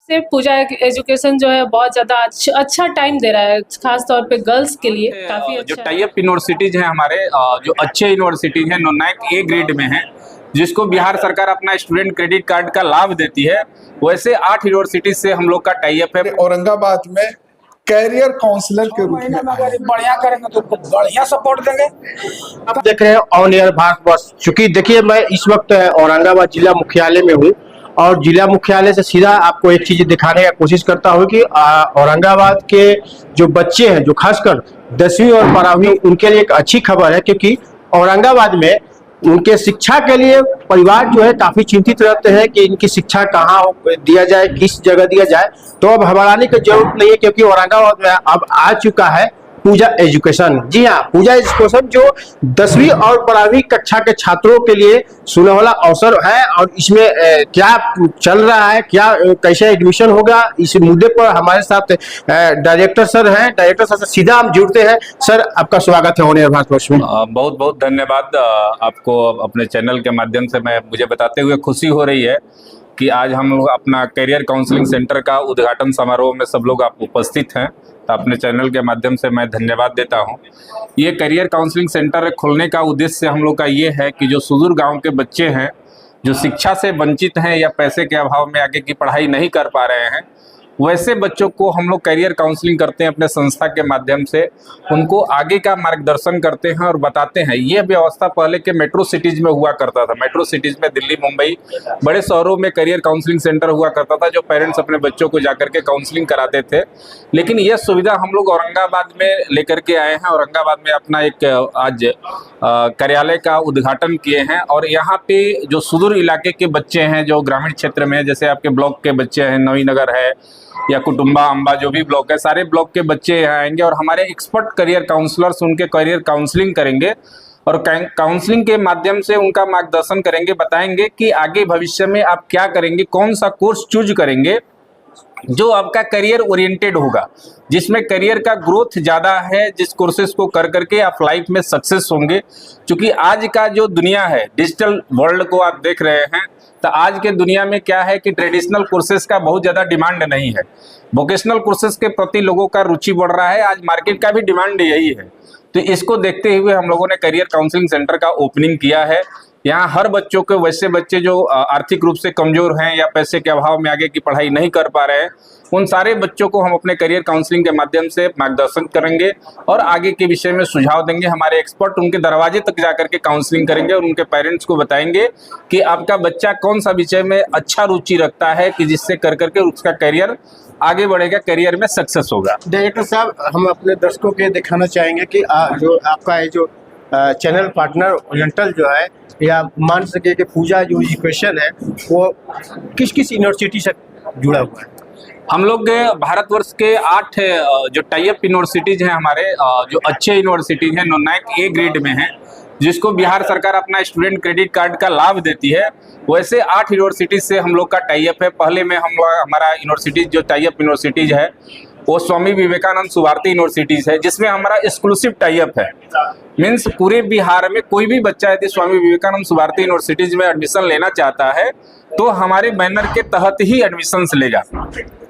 से पूजा एजुकेशन जो है बहुत ज़्यादा अच्छा टाइम दे रहा है, खास तौर पे गर्ल्स के लिए काफ़ी जो अच्छा टाई अप यूनिवर्सिटीज हैं हमारे, जो अच्छे यूनिवर्सिटीज हैं, नॉन ए ग्रेड में हैं, जिसको बिहार सरकार अपना स्टूडेंट क्रेडिट कार्ड का लाभ देती है, वैसे 8 यूनिवर्सिटीज से हम लोग का टाई अप है। औरंगाबाद में कैरियर काउंसलर के रूप में बढ़िया करेंगे तो बढ़िया सपोर्ट देंगे। आप देख रहे हैं ऑन एयर भारतवर्ष। चूंकि देखिए, मैं इस वक्त औरंगाबाद जिला मुख्यालय में हूँ और जिला मुख्यालय से सीधा आपको एक चीज दिखाने की कोशिश करता हूँ कि औरंगाबाद के जो बच्चे हैं, जो खासकर 10वीं और 12वीं, उनके लिए एक अच्छी खबर है, क्योंकि औरंगाबाद में उनके शिक्षा के लिए परिवार जो है काफी चिंतित रहते हैं कि इनकी शिक्षा कहाँ दिया जाए, किस जगह दिया जाए। तो अब घबराने की जरूरत नहीं है, क्योंकि औरंगाबाद में अब आ चुका है पूजा एजुकेशन। जी हाँ, पूजा एजुकेशन जो 10वीं और 12वीं कक्षा के छात्रों के लिए सुनहरा अवसर है। और इसमें क्या चल रहा है, क्या कैसे एडमिशन होगा, इस मुद्दे पर हमारे साथ डायरेक्टर सर हैं। डायरेक्टर सर से सीधा हम जुड़ते हैं। सर, आपका स्वागत है ऑन एयर भारतवर्ष में। बहुत बहुत धन्यवाद आपको। अपने चैनल के माध्यम से मुझे बताते हुए खुशी हो रही है कि आज हम लोग अपना करियर काउंसलिंग सेंटर का उद्घाटन समारोह में सब लोग आप उपस्थित हैं। तो अपने चैनल के माध्यम से मैं धन्यवाद देता हूं। ये करियर काउंसलिंग सेंटर खोलने का उद्देश्य हम लोग का ये है कि जो सुदूर गांव के बच्चे हैं, जो शिक्षा से वंचित हैं या पैसे के अभाव में आगे की पढ़ाई नहीं कर पा रहे हैं, वैसे बच्चों को हम लोग करियर काउंसलिंग करते हैं अपने संस्था के माध्यम से। उनको आगे का मार्गदर्शन करते हैं और बताते हैं। ये व्यवस्था पहले के मेट्रो सिटीज में हुआ करता था। मेट्रो सिटीज में दिल्ली, मुंबई, बड़े शहरों में करियर काउंसलिंग सेंटर हुआ करता था, जो पेरेंट्स अपने बच्चों को जाकर के काउंसलिंग कराते थे। लेकिन यह सुविधा हम लोग औरंगाबाद में लेकर के आए हैं। औरंगाबाद में अपना एक आज कार्यालय का उद्घाटन किए हैं। और यहाँ पे जो सुदूर इलाके के बच्चे हैं, जो ग्रामीण क्षेत्र में, जैसे आपके ब्लॉक के बच्चे हैं, नवीनगर है या कुटुंबा, अम्बा, जो भी ब्लॉक है, सारे ब्लॉक के बच्चे यहाँ आएंगे और हमारे एक्सपर्ट करियर काउंसलर्स उनके करियर काउंसलिंग करेंगे और काउंसलिंग के माध्यम से उनका मार्गदर्शन करेंगे, बताएंगे कि आगे भविष्य में आप क्या करेंगे, कौन सा कोर्स चूज करेंगे जो आपका करियर ओरिएंटेड होगा, जिसमें करियर का ग्रोथ ज़्यादा है, जिस कोर्सेज को कर करके आप लाइफ में सक्सेस होंगे। क्योंकि आज का जो दुनिया है, डिजिटल वर्ल्ड को आप देख रहे हैं, तो आज के दुनिया में क्या है कि ट्रेडिशनल कोर्सेज का बहुत ज़्यादा डिमांड नहीं है। वोकेशनल कोर्सेज के प्रति लोगों का रुचि बढ़ रहा है। आज मार्केट का भी डिमांड यही है। तो इसको देखते हुए हम लोगों ने करियर काउंसलिंग सेंटर का ओपनिंग किया है। यहाँ हर बच्चों को, वैसे बच्चे जो आर्थिक रूप से कमजोर हैं या पैसे के अभाव में आगे की पढ़ाई नहीं कर पा रहे हैं, उन सारे बच्चों को हम अपने करियर काउंसलिंग के माध्यम से मार्गदर्शन करेंगे और आगे के विषय में सुझाव देंगे। हमारे एक्सपर्ट उनके दरवाजे तक जाकर के काउंसलिंग करेंगे और उनके पेरेंट्स को बताएंगे कि आपका बच्चा कौन सा विषय में अच्छा रुचि रखता है, कि जिससे कर करके उसका करियर आगे बढ़ेगा, करियर में सक्सेस होगा। डायरेक्टर साहब, हम अपने दर्शकों के दिखाना चाहेंगे कि जो आपका है जो चैनल पार्टनर ओरिएंटल जो है, या मान सके कि पूजा जो एजुकेशन है वो किस किस यूनिवर्सिटी से जुड़ा हुआ है? हम लोग भारतवर्ष के 8 जो टाई अप यूनिवर्सिटीज हैं हमारे, जो अच्छे यूनिवर्सिटीज हैं, नॉन ए ग्रेड में हैं, जिसको बिहार सरकार अपना स्टूडेंट क्रेडिट कार्ड का लाभ देती है, वैसे 8 यूनिवर्सिटीज से हम लोग का टाई अप है। पहले में हमारा यूनिवर्सिटीज जो टाई अप यूनिवर्सिटीज है वो स्वामी विवेकानंद सुभारती यूनिवर्सिटीज है, जिसमें हमारा एक्सक्लूसिव टाई अप है। मीन्स पूरे बिहार में कोई भी बच्चा यदि स्वामी विवेकानंद सुभारती यूनिवर्सिटीज में एडमिशन लेना चाहता है तो हमारे बैनर के तहत ही एडमिशन लेगा।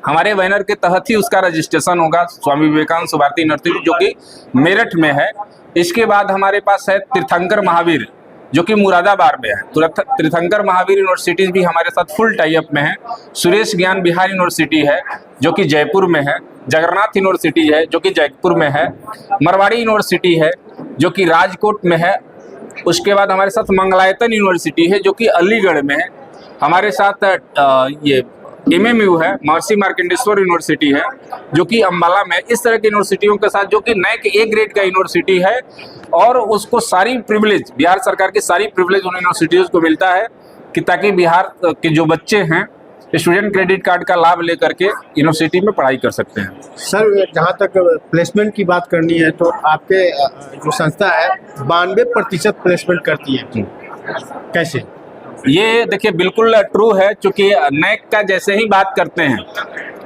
हमारे बैनर के तहत ही उसका रजिस्ट्रेशन होगा। स्वामी विवेकानंद सुभारती यूनिवर्सिटी जो कि मेरठ में है। इसके बाद हमारे पास है तीर्थंकर महावीर, जो कि मुरादाबाद में है। तीर्थंकर महावीर यूनिवर्सिटीज भी हमारे साथ फुल टाई अप में है। सुरेश ज्ञान बिहार यूनिवर्सिटी है, जो कि जयपुर में है। जगन्नाथ यूनिवर्सिटी है, जो कि जयपुर में है। मरवाड़ी यूनिवर्सिटी है, जो कि राजकोट में है। उसके बाद हमारे साथ मंगलायतन यूनिवर्सिटी है, जो कि अलीगढ़ में है। हमारे साथ ये MMU है, महर्षि मार्कंडेश्वर यूनिवर्सिटी है, जो कि अम्बाला में। इस तरह की यूनिवर्सिटियों के साथ, जो कि NAC A ग्रेड का यूनिवर्सिटी है, और उसको सारी प्रिविलेज, बिहार सरकार की सारी प्रिविलेज उन यूनिवर्सिटीज को मिलता है कि ताकि बिहार के जो बच्चे हैं स्टूडेंट क्रेडिट कार्ड का लाभ लेकर के यूनिवर्सिटी में पढ़ाई कर सकते हैं। सर, जहाँ तक प्लेसमेंट की बात करनी है तो आपके जो संस्था है 92% प्लेसमेंट करती है, कैसे? ये देखिए बिल्कुल ट्रू है। चूंकि NAC का जैसे ही बात करते हैं,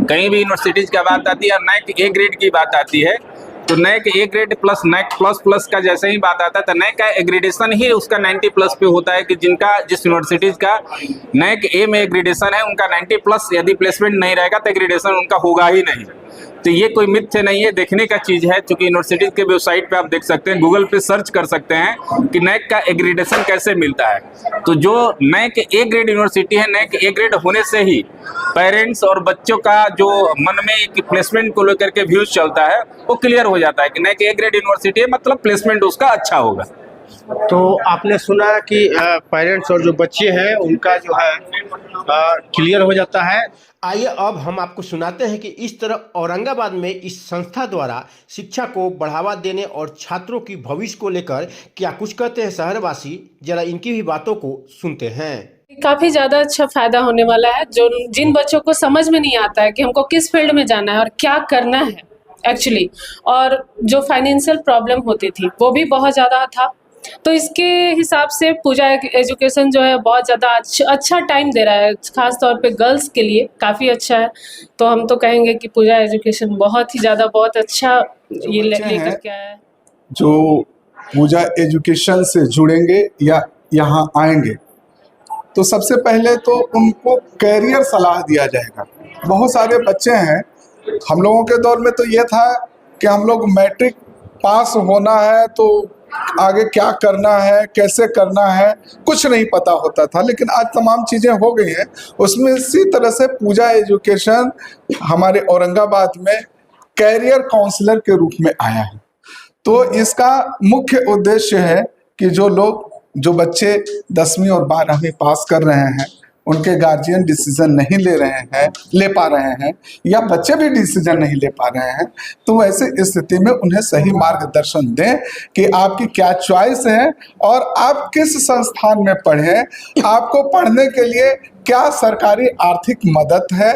कहीं भी यूनिवर्सिटीज की बात आती है, NAC A ग्रेड की बात आती है, तो NAAC A grade plus NAAC plus plus का जैसे ही बात आता है तो नैक का एग्रेडेशन ही उसका 90 प्लस पे होता है कि जिनका जिस यूनिवर्सिटीज का नैक ए में एग्रेडेशन है उनका 90 प्लस यदि प्लेसमेंट नहीं रहेगा तो एग्रेडेशन उनका होगा ही नहीं। तो ये कोई मिथ्य नहीं है, देखने का चीज़ है। चूंकि यूनिवर्सिटीज के वेबसाइट पे आप देख सकते हैं, गूगल पे सर्च कर सकते हैं कि नैक का एग्रेडेशन कैसे मिलता है। तो जो नैक ए ग्रेड यूनिवर्सिटी है, नैक ए ग्रेड होने से ही पेरेंट्स और बच्चों का जो मन में एक प्लेसमेंट को लेकर के व्यूज चलता है वो क्लियर हो जाता है कि नैक ए ग्रेड यूनिवर्सिटी है मतलब प्लेसमेंट उसका अच्छा होगा। तो आपने सुना कि पेरेंट्स और जो बच्चे हैं उनका जो है क्लियर हो जाता है। आइए अब हम आपको सुनाते हैं कि इस तरह औरंगाबाद में इस संस्था द्वारा शिक्षा को बढ़ावा देने और छात्रों की भविष्य को लेकर क्या कुछ कहते हैं शहरवासी, जरा इनकी भी बातों को सुनते हैं। काफ़ी ज़्यादा अच्छा फ़ायदा होने वाला है। जो जिन बच्चों को समझ में नहीं आता है कि हमको किस फील्ड में जाना है और क्या करना है एक्चुअली, और जो फाइनेंशियल प्रॉब्लम होती थी वो भी बहुत ज़्यादा था, तो इसके हिसाब से पूजा एजुकेशन जो है बहुत ज़्यादा अच्छा टाइम दे रहा है, ख़ास तौर पे गर्ल्स के लिए काफ़ी अच्छा है। तो हम तो कहेंगे कि पूजा एजुकेशन बहुत ही ज़्यादा बहुत अच्छा ये लेकर के आया है। जो पूजा एजुकेशन से जुड़ेंगे या यहाँ आएंगे तो सबसे पहले तो उनको कैरियर सलाह दिया जाएगा। बहुत सारे बच्चे हैं, हम लोगों के दौर में तो ये था कि हम लोग मैट्रिक पास होना है तो आगे क्या करना है, कैसे करना है, कुछ नहीं पता होता था। लेकिन आज तमाम चीज़ें हो गई हैं। उसमें इसी तरह से पूजा एजुकेशन हमारे औरंगाबाद में कैरियर काउंसलर के रूप में आया है। तो इसका मुख्य उद्देश्य है कि जो बच्चे 10वीं और 12वीं पास कर रहे हैं, उनके गार्जियन डिसीजन नहीं ले पा रहे हैं या बच्चे भी डिसीजन नहीं ले पा रहे हैं, तो ऐसे स्थिति में उन्हें सही मार्गदर्शन दें कि आपकी क्या चॉइस है और आप किस संस्थान में पढ़ें, आपको पढ़ने के लिए क्या सरकारी आर्थिक मदद है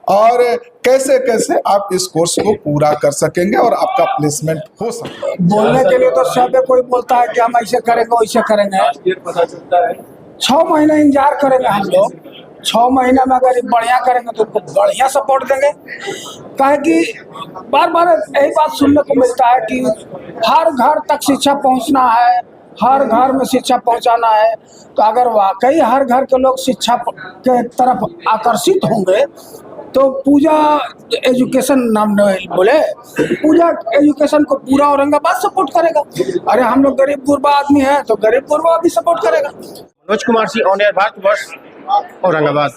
और कैसे कैसे आप इस कोर्स को पूरा कर सकेंगे और आपका प्लेसमेंट हो सके। बोलने के लिए तो सब कोई बोलता है कि हम ऐसे करेंगे वैसे करेंगे। 6 महीना इंतजार करेंगे हम लोग। 6 महीना में अगर बढ़िया करेंगे तो उनको बढ़िया सपोर्ट देंगे। काहे कि बार बार यही बात सुनने को मिलता है कि हर घर तक शिक्षा पहुंचना है, हर घर में शिक्षा पहुंचाना है। तो अगर वाकई हर घर के लोग शिक्षा के तरफ आकर्षित होंगे तो पूजा एजुकेशन नाम नहीं बोले, पूजा एजुकेशन को पूरा औरंगाबाद सपोर्ट करेगा। अरे हम लोग गरीब गुरबा आदमी हैं तो गरीब गुरबा भी सपोर्ट करेगा। Manoj Kumar Singh, on air Bharatvarsh, Aurangabad.